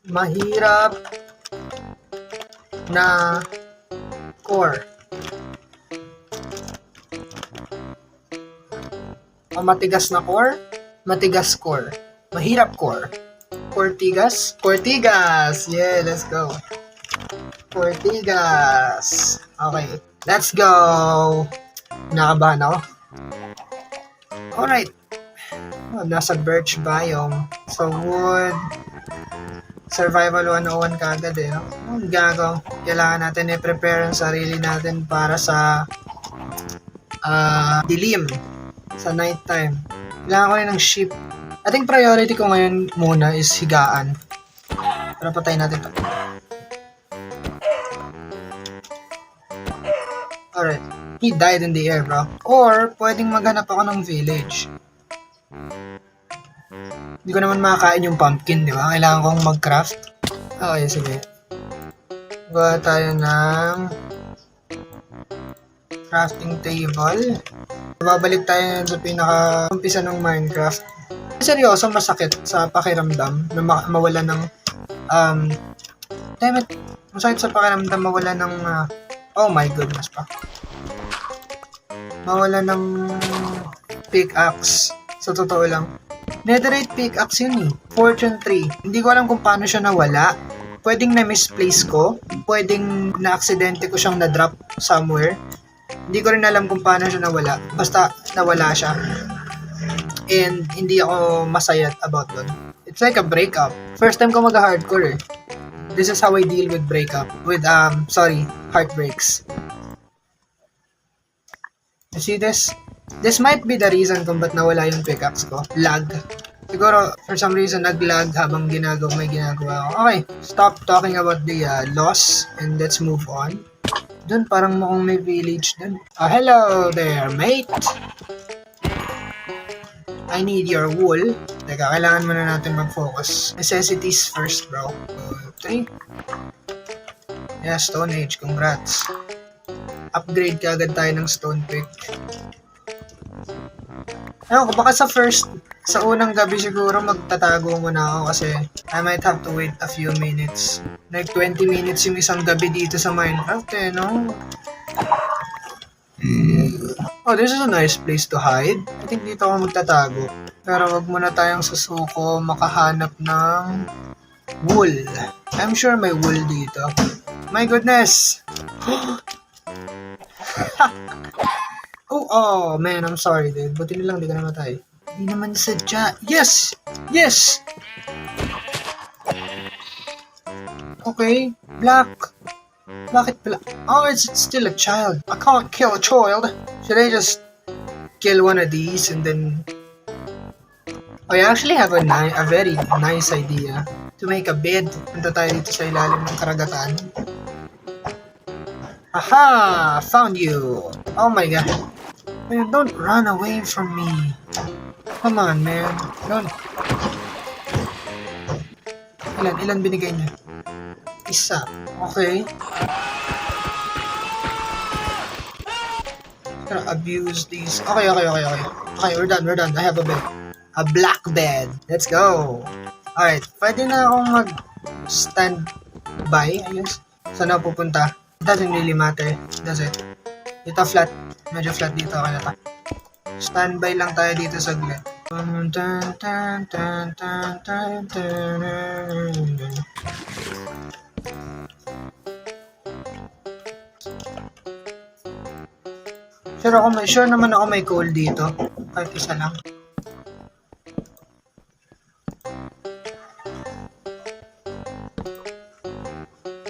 Mahirap na core. O matigas na core? Matigas core. Mahirap core. Cortigas? Cortigas! Yeah, let's go. Cortigas. Okay, let's go. Nakabahan ako. Alright. Oh, nasa birch biome. So, wood. Survival 101 kagad eh. No? Ang gago. Kailangan natin i-prepare ang sarili natin para sa dilim. Sa nighttime. Kailangan ko rin ng sheep. I think priority ko ngayon muna is higaan. Pero patayin natin ito. Alright. He died in the air, bro. Or, pwedeng maghanap ako ng village. Hindi ko naman makakain yung pumpkin, di ba? Kailangan kong mag-craft. Okay, sige. Gawa tayo ng crafting table. Babalik tayo sa pinaka-umpisa ng Minecraft. Seryoso, masakit sa pakiramdam na mawala ng damn it, masakit sa pakiramdam mawala ng oh my goodness pa. Mawala ng pickaxe. Sa totoo lang. Netherite pickaxe yun eh. Fortune 3. Hindi ko alam kung paano siya nawala. Pwedeng na-misplace ko. Pwedeng na-aksidente ko siyang na-drop somewhere. Hindi ko rin alam kung paano siya nawala. Basta nawala siya. And hindi ako masaya about it. It's like a breakup. First time ko mag-hardcore eh. This is how I deal with breakup. With, heartbreaks. You see this? This might be the reason kung ba't nawala yung pickaxe ko. Lag. Siguro, for some reason, nag-lag habang may ginagawa ako. Okay, stop talking about the loss and let's move on. Dun, parang mukhang may village dun. Oh, hello there, mate! I need your wool. Teka, kailangan muna natin mag-focus. Necessities first, bro. 3. Yeah, Stone Age. Congrats. Upgrade ka agad tayo ng Stone Pick. Ewan ko, baka sa unang gabi siguro magtatago muna ako kasi I might have to wait a few minutes. Like 20 minutes yung isang gabi dito sa Minecraft eh, no? Oh, this is a nice place to hide. I think dito ako magtatago. Pero wag muna tayong susuko makahanap ng wool. I'm sure may wool dito. My goodness! Oh man, I'm sorry dude. Buti nilang di ka namatay. Hindi naman sadya. Yes! Yes! Okay, black. Bakit black? Oh, it's still a child. I can't kill a child. Should I just kill one of these and then... I actually have a very nice idea to make a bed. Punta tayo dito sa ilalim ng karagatan. Aha! Found you! Oh my god. Man, don't run away from me. Come on, man. Don't. Ilan binigay niya? Isa. Okay. Gonna abuse these. Okay. Okay, we're done. I have a bed. A black bed. Let's go. Alright, pwede na akong mag-stand by, I guess. Saan ako pupunta? It doesn't really matter, does it? Dito flat. Medyo flat dito. Okay na ta. Standby lang tayo dito sa glit. Sure naman ako may coal dito. Kahit isa lang.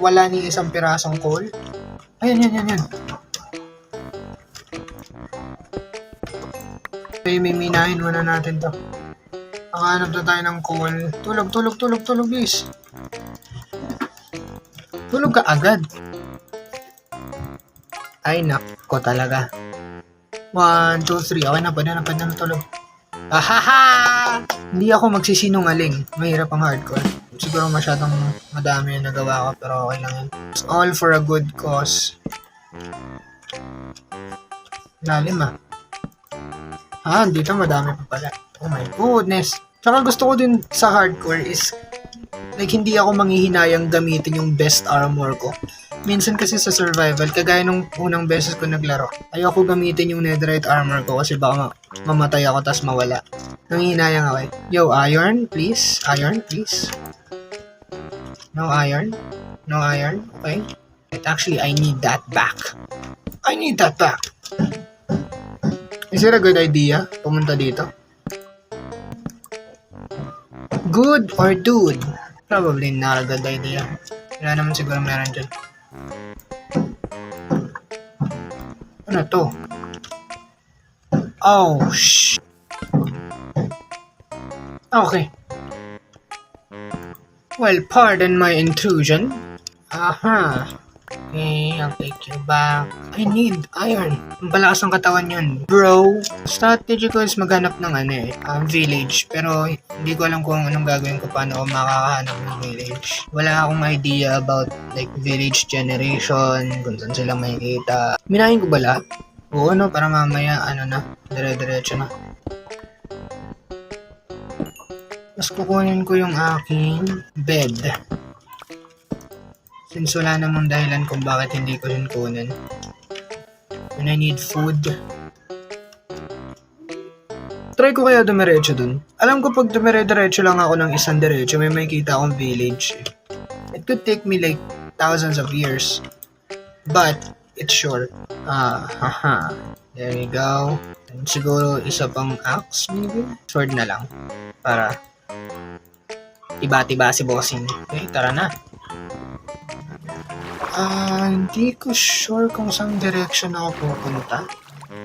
Wala ni isang pirasong coal. Ayan. Okay, miminahin muna natin to. Hanap na tayo ng coal. Tulog, please. Tulog ka agad. Ay, nako talaga. 1, 2, 3. Okay na, pwede na tulog. Ahaha! Hindi ako magsisinungaling. Mahirap ang hardcore. Siguro masyadong madami yung nagawa ko, pero okay lang yan. It's all for a good cause. Lalim dito madami pa pala. Oh my goodness. Tsaka gusto ko din sa hardcore is Like, hindi ako manghihinayang gamitin yung best armor ko. Minsan kasi sa survival, kagaya nung unang beses ko naglaro, ayoko gamitin yung netherite armor ko kasi baka mamatay ako tas mawala. Nanghihinayang ako eh. Yo, iron, please. Iron, please. No iron. No iron. Okay. But actually, I need that back. I need that back. Is it a good idea pumunta dito? Good or dude? Probably not a good idea. Wala naman siguro meron dyan. Ano to? Oh, okay. Well, pardon my intrusion. Aha. Okay, I'll take you back. I need iron. Malakas ang katawan yun. Bro, strategy ko is maghanap ng village. Pero hindi ko alam kung anong gagawin ko paano ako makakahanap ng village. Wala akong idea about like village generation, kung saan sila makikita. Minahin ko ba lahat? Oo, no? Para mamaya, dire-diretso na. Mas kukunin ko yung aking bed. Since wala namang dahilan kung bakit hindi ko yun kunin. And I need food. Try ko kaya dumiretso dun. Alam ko pag dumire-diretso lang ako ng isang diretso, may makikita akong village. It could take me like thousands of years. But, it's short. Haha. There we go. And siguro isa pang axe maybe? Sword na lang. Para tiba-tiba si bossing. Okay, tara na. Hindi ko sure kung saan direction ako pupunta.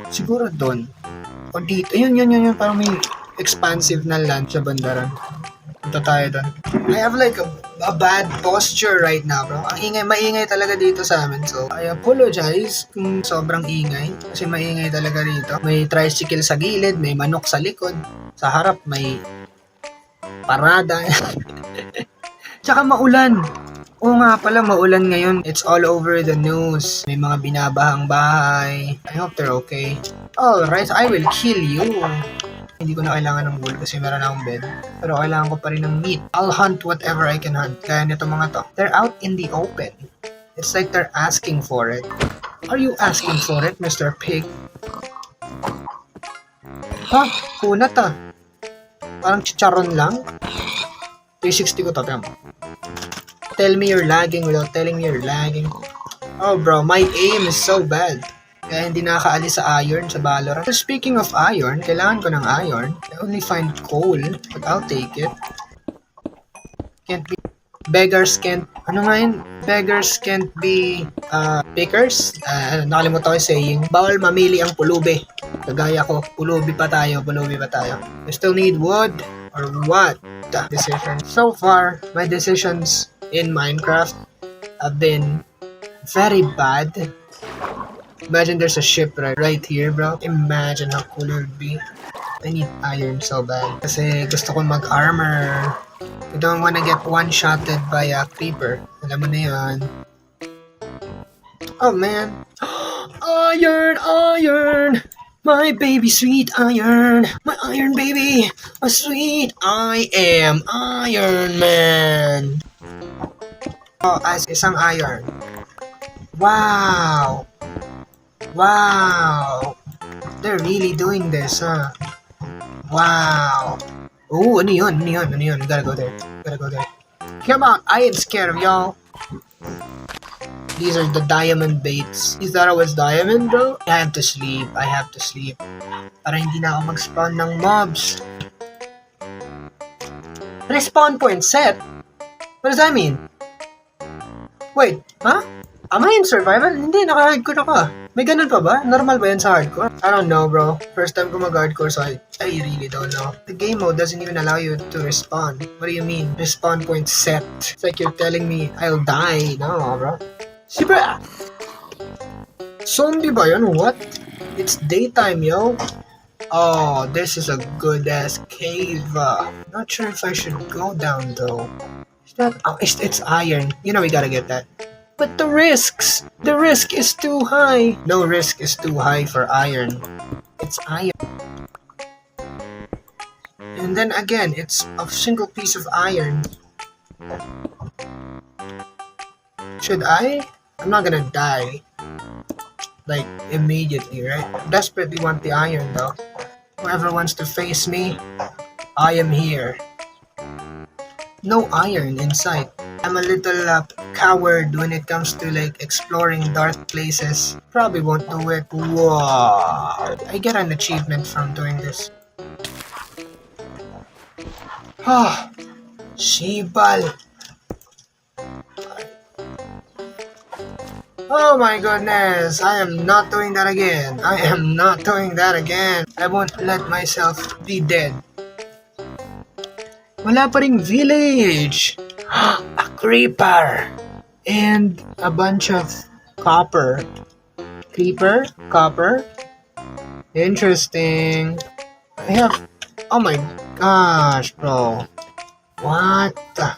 Siguro doon. O dito. Yun. Parang may expansive na land sa bandaran. Punta tayo doon. I have like a bad posture right now, bro. Ang maingay talaga dito sa amin. So, I apologize kung sobrang ingay. Kasi maingay talaga dito. May tricycle sa gilid, may manok sa likod. Sa harap, may parada. Tsaka maulan. Oo nga pala, maulan ngayon. It's all over the news. May mga binabahang bahay. I hope they're okay. Alright, I will kill you. Hindi ko na kailangan ng wool kasi meron akong bed. Pero kailangan ko pa rin ng meat. I'll hunt whatever I can hunt. Kaya nito mga to. They're out in the open. It's like they're asking for it. Are you asking for it, Mr. Pig? Kunat ah. Parang chicharon lang. 360 ko to, tama. Tell me you're lagging without telling me you're lagging. Oh bro, my aim is so bad. Kaya hindi nakakaalis sa iron sa Valorant. So speaking of iron, kailangan ko ng iron. I only find coal, but I'll take it. Can't be... Beggars can't... Ano nga yun? Beggars can't be... pickers? Nakalimutan ko yung saying. Bawal mamili ang pulubi. Kagaya ko, pulubi pa tayo. We still need wood? Or what? Decision. So far, my decisions in Minecraft have been very bad. Imagine there's a ship right here, bro. Imagine how cool it would be. I need iron so bad. Kasi gusto ko mag-armor. I don't wanna get one-shotted by a creeper. Alam mo na yan. Oh, man. Iron! My baby sweet iron. My iron baby. A sweet I am Iron Man. As isang iron. Wow. They're really doing this, huh? Wow. Oh, ano yun? Gotta go there. Come on, I ain't scared of y'all. These are the diamond baits. You thought I was diamond, bro? I have to sleep. Para hindi na ako mag-spawn ng mobs. Respawn point set? What does that mean? Wait, huh? Am I in survival? Hindi, naka-hardcore ako. May ganun pa ba? Normal ba yan sa hardcore? I don't know, bro. First time ko mag-hardcore, so I really don't know. The game mode doesn't even allow you to respawn. What do you mean? Respawn point set. It's like you're telling me I'll die. No, bro. Super! Zombie ba yun? What? It's daytime, yo. Oh, this is a good-ass cave. Not sure if I should go down, though. It's iron. You know we gotta get that. But the risk is too high. No risk is too high for iron. It's iron. And then again, it's a single piece of iron. Should I? I'm not gonna die. Like, immediately, right? Desperately want the iron, though. Whoever wants to face me, I am here. No iron in sight. I'm a little coward when it comes to like exploring dark places. Probably won't do it. Wow. I get an achievement from doing this. Ah, Shibal. Oh my goodness, I am not doing that again. I am not doing that again. I won't let myself be dead. Wala pa ring village. A creeper. And a bunch of copper. Creeper? Copper? Interesting. I have... Oh my gosh, bro. What the...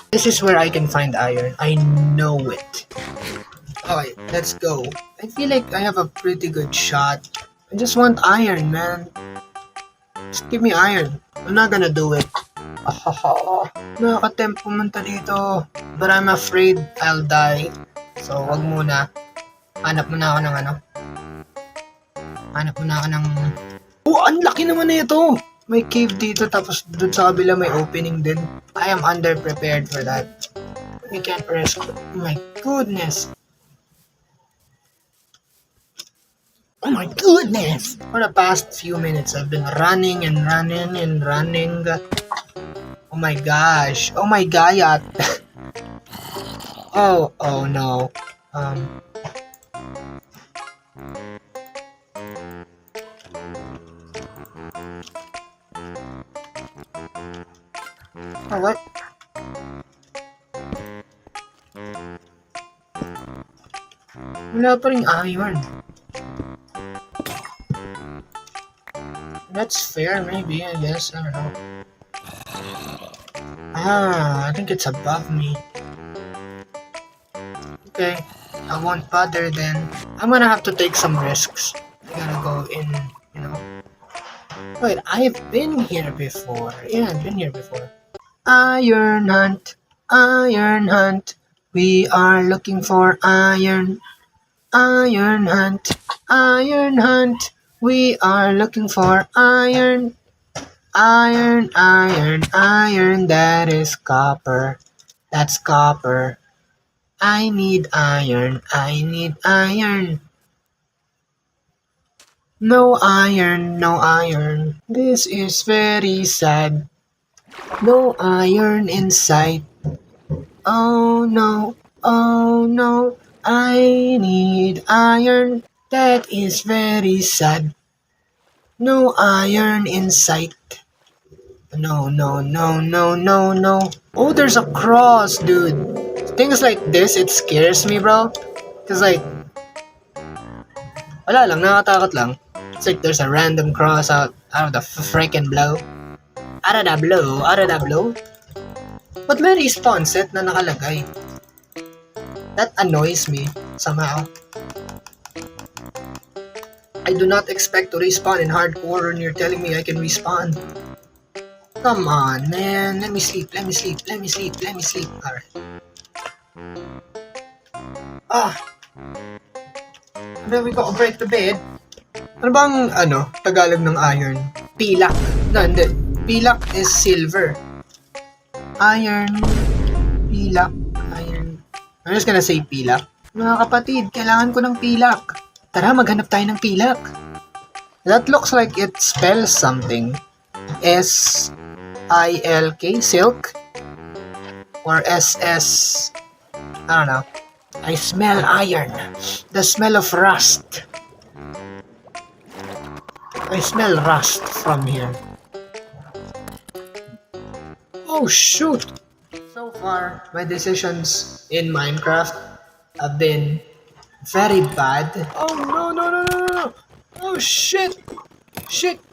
This is where I can find iron. I know it. Alright, let's go. I feel like I have a pretty good shot. I just want iron, man. Just give me iron. I'm not gonna do it. Nakaka-tempt pumunta dito. But I'm afraid I'll die. So, wag muna. Hanap muna ako ng ano. Hanap muna ako ng... Oh, ang laki naman na ito! May cave dito tapos doon sa kabila may opening din. I am underprepared for that. We can't risk. Oh my goodness! Oh my goodness! For the past few minutes, I've been running and running and running. Oh my gosh! Oh my gayat! Oh no. Oh, what? Wala pa ring iron. That's fair, maybe, I guess. I don't know. I think it's above me. Okay, I won't bother then. I'm gonna have to take some risks. I gotta go in, you know. Wait, I've been here before. Yeah, I've been here before. Iron hunt, iron hunt. We are looking for iron. Iron hunt, iron hunt. We are looking for iron. Iron, iron, iron. That is copper. That's copper. I need iron. I need iron. No iron, no iron. This is very sad. No iron in sight. Oh no, oh no. I need iron. That is very sad. No iron in sight. No, no, no, no, no, no. Oh, there's a cross, dude. Things like this, it scares me, bro. Cause like, wala lang, nakakatakot lang. It's like there's a random cross out of the freaking blue. Out of the blue, out of the blue. But may respawn set na nakalagay. That annoys me, somehow. I do not expect to respawn in hardcore and you're telling me I can respawn. Come on, man. Let me sleep, let me sleep, let me sleep, let me sleep. Alright. Then we gotta break the bed. Ano bang, Tagalog ng iron? Pilak. No, hindi. Pilak is silver. Iron. Pilak. Iron. I'm just gonna say pilak. Mga kapatid, kailangan ko ng pilak. Tara, maghanap tayo ng pilak. That looks like it spells something. S-I-L-K? Silk? Or S-S... I don't know. I smell iron. The smell of rust. I smell rust from here. Oh shoot! So far, my decisions in Minecraft have been very bad. Oh no no no no no! Oh shit! Shit!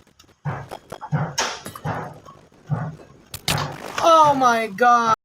Oh my god!